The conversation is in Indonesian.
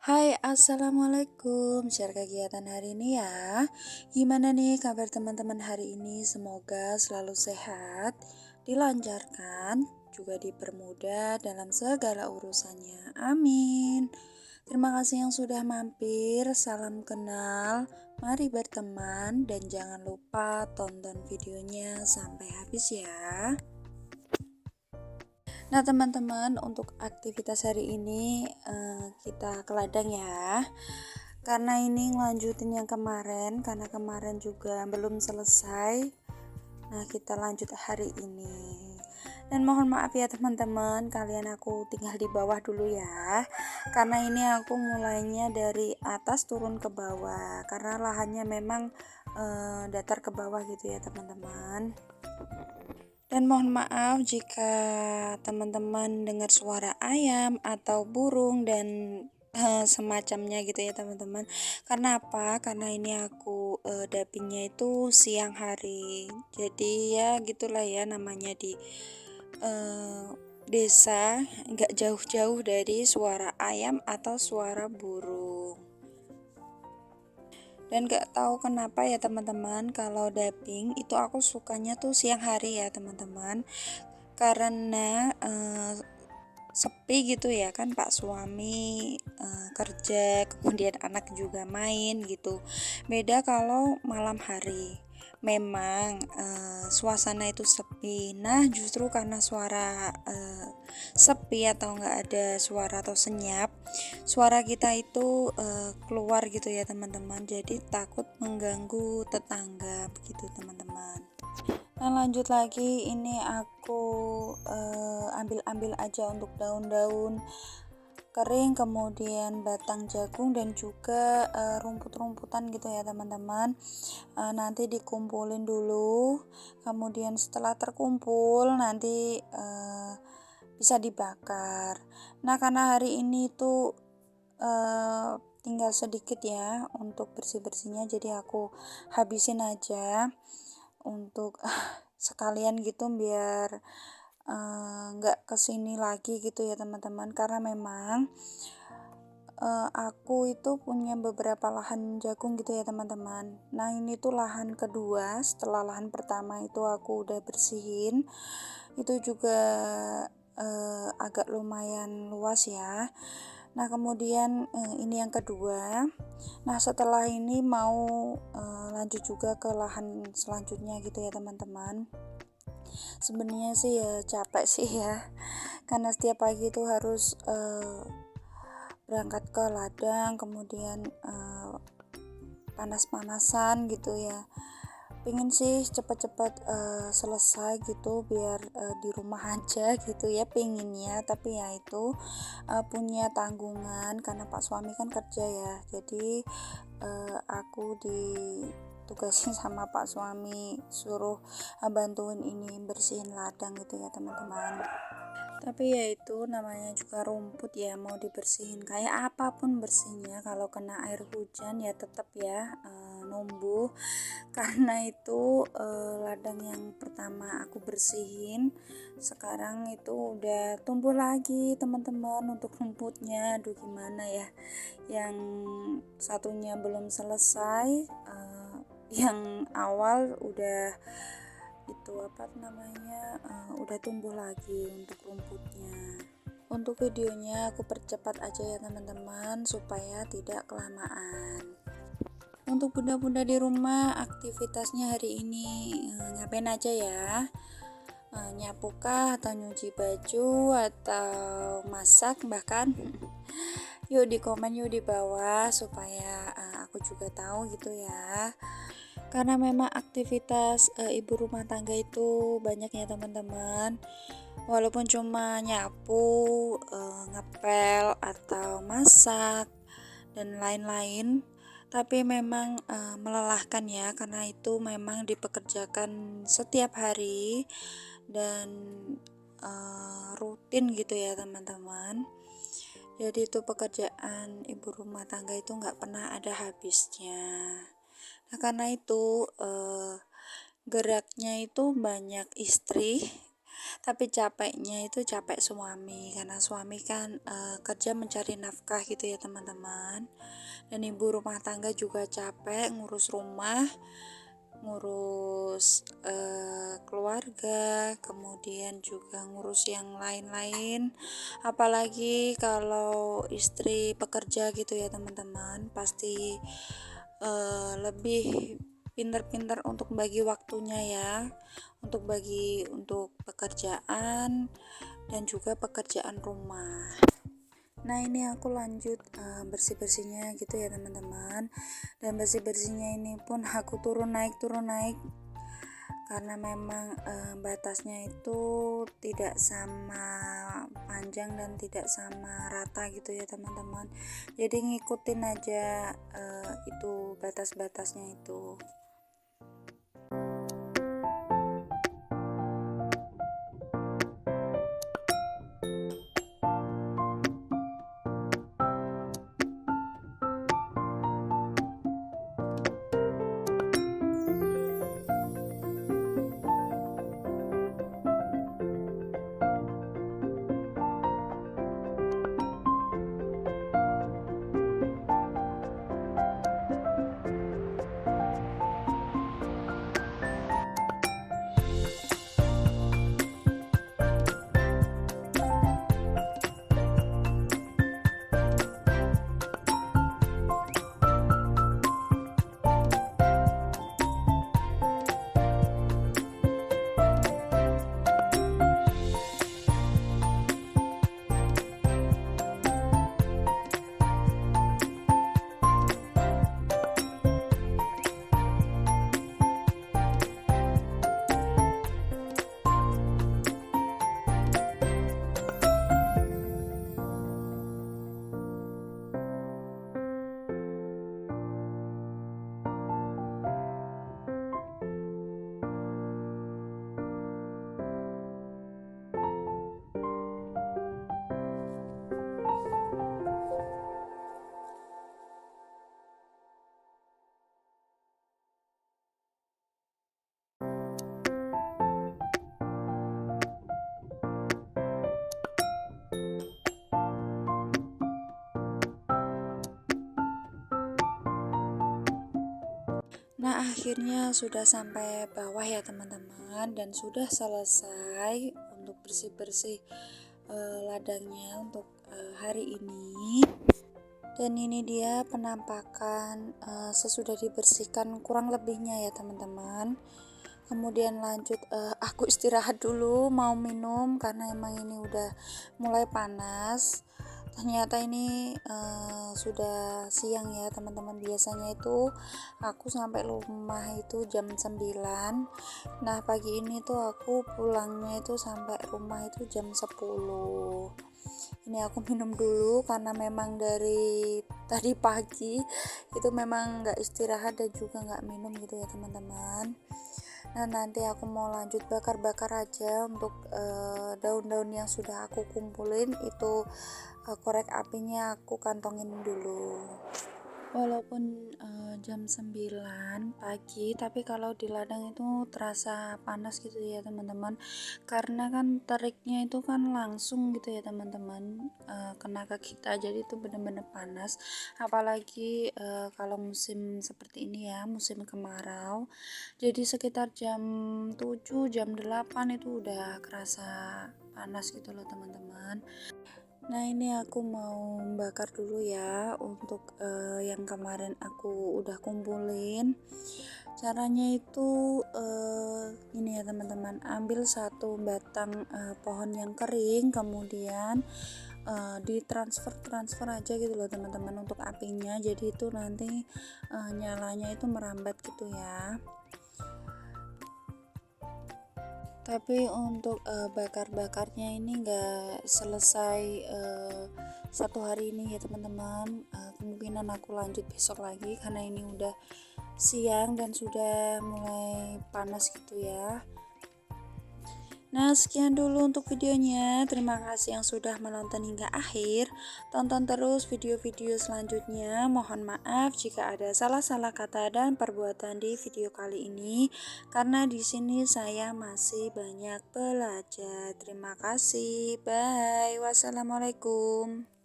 Hai, assalamualaikum. Share kegiatan hari ini ya. Gimana nih kabar teman-teman hari ini? Semoga selalu sehat, dilancarkan, juga dipermudah dalam segala urusannya. Amin. Terima kasih yang sudah mampir. Salam kenal. Mari berteman dan jangan lupa tonton videonya sampai habis ya. Nah, teman-teman, untuk aktivitas hari ini kita ke ladang ya. Karena ini ngelanjutin yang kemarin, karena kemarin juga belum selesai. Nah, kita lanjut hari ini. Dan mohon maaf ya teman-teman, kalian aku tinggal di bawah dulu ya. Karena ini aku mulainya dari atas turun ke bawah. Karena lahannya memang datar ke bawah gitu ya teman-teman. Dan mohon maaf jika teman-teman dengar suara ayam atau burung dan semacamnya gitu ya teman-teman. Karena apa? Karena ini aku dapingnya itu siang hari. Jadi ya gitulah ya namanya di desa, nggak jauh-jauh dari suara ayam atau suara burung. Dan gak tahu kenapa ya teman-teman, kalau dubbing itu aku sukanya tuh siang hari ya teman-teman, karena sepi gitu ya kan, Pak suami kerja, kemudian anak juga main gitu. Beda kalau malam hari, memang suasana itu sepi. Nah, justru karena suara sepi atau nggak ada suara atau senyap, suara kita itu keluar gitu ya teman-teman, jadi takut mengganggu tetangga begitu teman-teman. Nah, lanjut lagi, ini aku ambil-ambil aja untuk daun-daun kering, kemudian batang jagung dan juga rumput-rumputan gitu ya teman-teman. Nanti dikumpulin dulu, kemudian setelah terkumpul nanti bisa dibakar. Nah, karena hari ini tuh tinggal sedikit ya untuk bersih-bersihnya, jadi aku habisin aja untuk sekalian gitu biar nggak kesini lagi gitu ya teman-teman. Karena memang aku itu punya beberapa lahan jagung gitu ya teman-teman. Nah, ini tuh lahan kedua setelah lahan pertama itu aku udah bersihin. Itu juga agak lumayan luas ya. Nah, kemudian ini yang kedua. Nah, setelah ini mau lanjut juga ke lahan selanjutnya gitu ya teman-teman. Sebenarnya sih ya capek sih ya, karena setiap pagi itu harus berangkat ke ladang, kemudian panas-panasan gitu ya. Pengen sih cepet-cepet selesai gitu biar di rumah aja gitu ya pengennya, tapi ya itu punya tanggungan karena Pak suami kan kerja ya, jadi aku ditugasin sama Pak suami suruh bantuin ini bersihin ladang gitu ya teman-teman. Tapi ya itu namanya juga rumput ya, mau dibersihin kayak apapun bersihnya, kalau kena air hujan ya tetap ya numbuh. Karena itu ladang yang pertama aku bersihin, sekarang itu udah tumbuh lagi teman-teman untuk rumputnya. Aduh gimana ya, yang satunya belum selesai, yang awal udah itu apa namanya udah tumbuh lagi untuk rumputnya. Untuk videonya aku percepat aja ya teman-teman supaya tidak kelamaan. Untuk bunda-bunda di rumah, aktivitasnya hari ini ngapain aja ya? Nyapukah atau nyuci baju atau masak bahkan? Yuk di komen yuk di bawah supaya aku juga tahu gitu ya. Karena memang aktivitas ibu rumah tangga itu banyak ya teman-teman. Walaupun cuma nyapu, ngepel atau masak dan lain-lain, tapi memang melelahkan ya, karena itu memang dipekerjakan setiap hari dan rutin gitu ya teman-teman. Jadi itu pekerjaan ibu rumah tangga itu nggak pernah ada habisnya. Nah, karena itu geraknya itu banyak istri, Tapi capeknya itu capek suami, karena suami kan kerja mencari nafkah gitu ya teman-teman. Dan ibu rumah tangga juga capek ngurus rumah, ngurus keluarga, kemudian juga ngurus yang lain-lain. Apalagi kalau istri pekerja gitu ya teman-teman, pasti lebih pintar-pintar untuk bagi waktunya ya, untuk bagi untuk pekerjaan dan juga pekerjaan rumah. Nah ini aku lanjut bersih-bersihnya gitu ya teman-teman. Dan bersih-bersihnya ini pun aku turun naik karena memang batasnya itu tidak sama panjang dan tidak sama rata gitu ya teman-teman. Jadi ngikutin aja itu batas-batasnya itu. Nah, akhirnya sudah sampai bawah ya teman-teman, dan sudah selesai untuk bersih-bersih ladangnya untuk hari ini. Dan ini dia penampakan sesudah dibersihkan kurang lebihnya ya teman-teman. Kemudian lanjut aku istirahat dulu, mau minum karena emang ini udah mulai panas. Ternyata ini sudah siang ya teman-teman. Biasanya itu aku sampai rumah itu jam 9. Nah pagi ini tuh aku pulangnya itu sampai rumah itu jam 10. Ini aku minum dulu karena memang dari tadi pagi itu memang nggak istirahat dan juga nggak minum gitu ya teman-teman. Nah nanti aku mau lanjut bakar-bakar aja untuk daun-daun yang sudah aku kumpulin itu. Korek apinya aku kantongin dulu. Walaupun jam 9 pagi, tapi kalau di ladang itu terasa panas gitu ya teman-teman, karena kan teriknya itu kan langsung gitu ya teman-teman, kena ke kita, jadi itu benar-benar panas. Apalagi kalau musim seperti ini ya, musim kemarau, jadi sekitar jam 7 jam 8 itu udah kerasa panas gitu loh teman-teman. Nah ini aku mau bakar dulu ya untuk yang kemarin aku udah kumpulin. Caranya itu ini ya teman-teman, ambil satu batang pohon yang kering, kemudian ditransfer aja gitu loh teman-teman untuk apinya, jadi itu nanti nyalanya itu merambat gitu ya. Tapi untuk bakar-bakarnya ini enggak selesai satu hari ini ya teman-teman. Kemungkinan aku lanjut besok lagi karena ini udah siang dan sudah mulai panas gitu ya. Nah, sekian dulu untuk videonya. Terima kasih yang sudah menonton hingga akhir. Tonton terus video-video selanjutnya. Mohon maaf jika ada salah-salah kata dan perbuatan di video kali ini, karena di sini saya masih banyak belajar. Terima kasih. Bye. Wassalamualaikum.